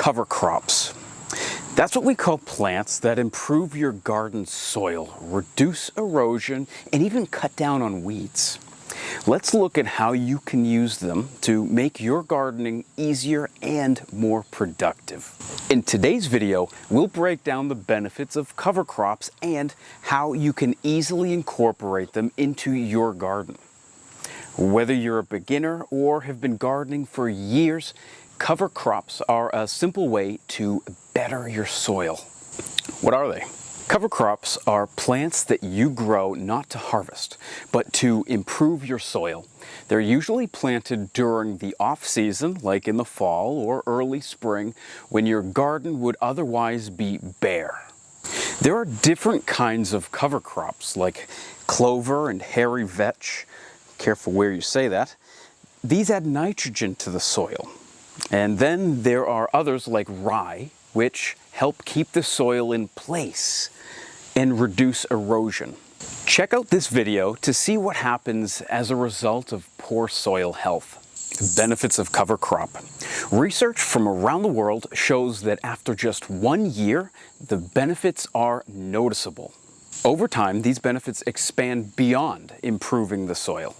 cover crops. That's what we call plants that improve your garden's soil, reduce erosion, and even cut down on weeds. Let's look at how you can use them to make your gardening easier and more productive. In today's video, we'll break down the benefits of cover crops and how you can easily incorporate them into your garden. Whether you're a beginner or have been gardening for years, cover crops are a simple way to better your soil. What are they? Cover crops are plants that you grow not to harvest, but to improve your soil. They're usually planted during the off-season, like in the fall or early spring, when your garden would otherwise be bare. There are different kinds of cover crops, like clover and hairy vetch. Careful where you say that. These add nitrogen to the soil. And then there are others like rye, which help keep the soil in place and reduce erosion. Check out this video to see what happens as a result of poor soil health. Benefits of cover crop. Research from around the world shows that after just 1 year, the benefits are noticeable. Over time, these benefits expand beyond improving the soil.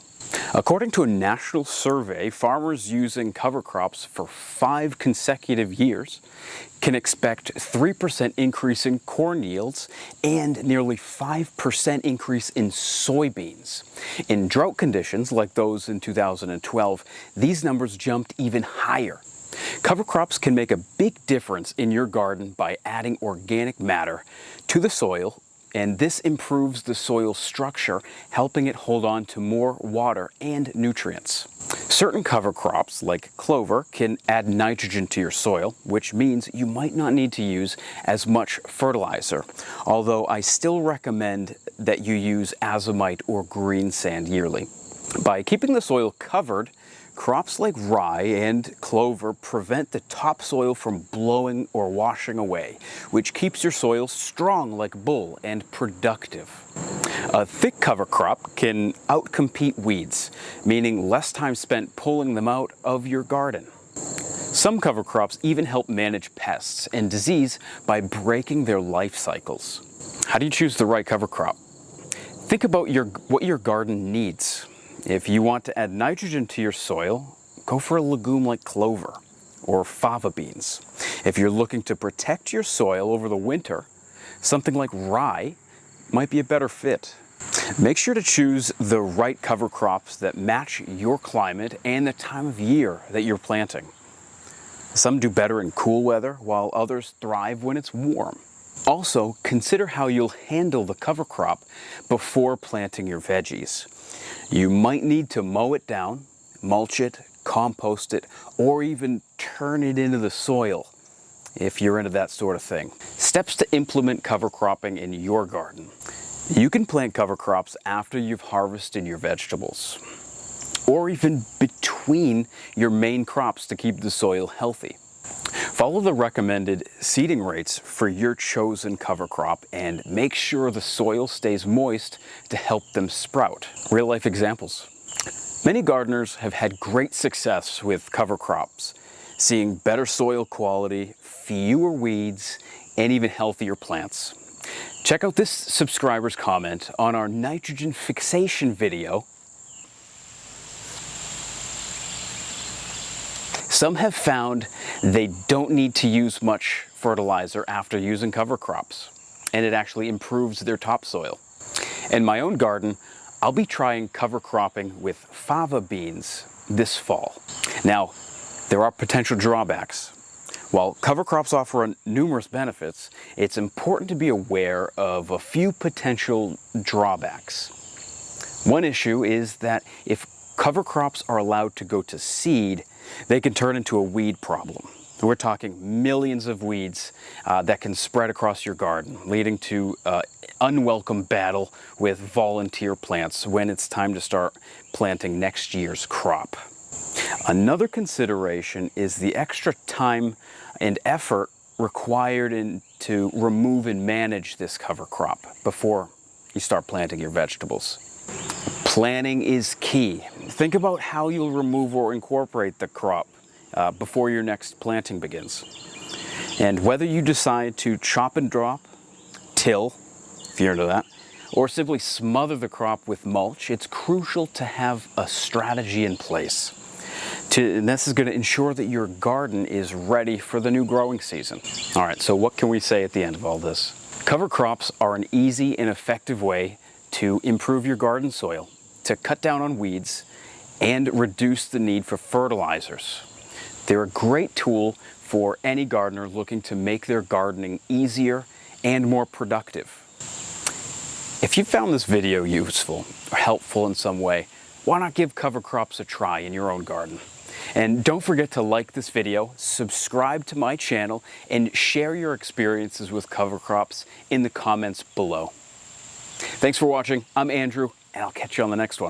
According to a national survey, farmers using cover crops for 5 consecutive years can expect 3% increase in corn yields and nearly 5% increase in soybeans. In drought conditions like those in 2012, these numbers jumped even higher. Cover crops can make a big difference in your garden by adding organic matter to the soil, and this improves the soil structure, helping it hold on to more water and nutrients. Certain cover crops, like clover, can add nitrogen to your soil, which means you might not need to use as much fertilizer, although I still recommend that you use azomite or green sand yearly. By keeping the soil covered, crops like rye and clover prevent the topsoil from blowing or washing away, which keeps your soil strong like bull and productive. A thick cover crop can outcompete weeds, meaning less time spent pulling them out of your garden. Some cover crops even help manage pests and disease by breaking their life cycles. How do you choose the right cover crop? Think about what your garden needs. If you want to add nitrogen to your soil, go for a legume like clover or fava beans. If you're looking to protect your soil over the winter, something like rye might be a better fit. Make sure to choose the right cover crops that match your climate and the time of year that you're planting. Some do better in cool weather, while others thrive when it's warm. Also, consider how you'll handle the cover crop before planting your veggies. You might need to mow it down, mulch it, compost it, or even turn it into the soil if you're into that sort of thing. Steps to implement cover cropping in your garden. You can plant cover crops after you've harvested your vegetables, or even between your main crops to keep the soil healthy. Follow the recommended seeding rates for your chosen cover crop and make sure the soil stays moist to help them sprout. Real life examples. Many gardeners have had great success with cover crops, seeing better soil quality, fewer weeds, and even healthier plants. Check out this subscriber's comment on our nitrogen fixation video. Some have found they don't need to use much fertilizer after using cover crops, and it actually improves their topsoil. In my own garden, I'll be trying cover cropping with fava beans this fall. Now, there are potential drawbacks. While cover crops offer numerous benefits, it's important to be aware of a few potential drawbacks. One issue is that if cover crops are allowed to go to seed, they can turn into a weed problem. We're talking millions of weeds that can spread across your garden, leading to unwelcome battle with volunteer plants when it's time to start planting next year's crop. Another consideration is the extra time and effort required to remove and manage this cover crop before you start planting your vegetables. Planning is key. Think about how you'll remove or incorporate the crop before your next planting begins. And whether you decide to chop and drop, till, if you're into that, or simply smother the crop with mulch, it's crucial to have a strategy in place. And this is going to ensure that your garden is ready for the new growing season. All right, so what can we say at the end of all this? Cover crops are an easy and effective way to improve your garden soil, to cut down on weeds, and reduce the need for fertilizers. They're a great tool for any gardener looking to make their gardening easier and more productive. If you found this video useful or helpful in some way, why not give cover crops a try in your own garden? And don't forget to like this video, subscribe to my channel, and share your experiences with cover crops in the comments below. Thanks for watching. I'm Andrew, and I'll catch you on the next one.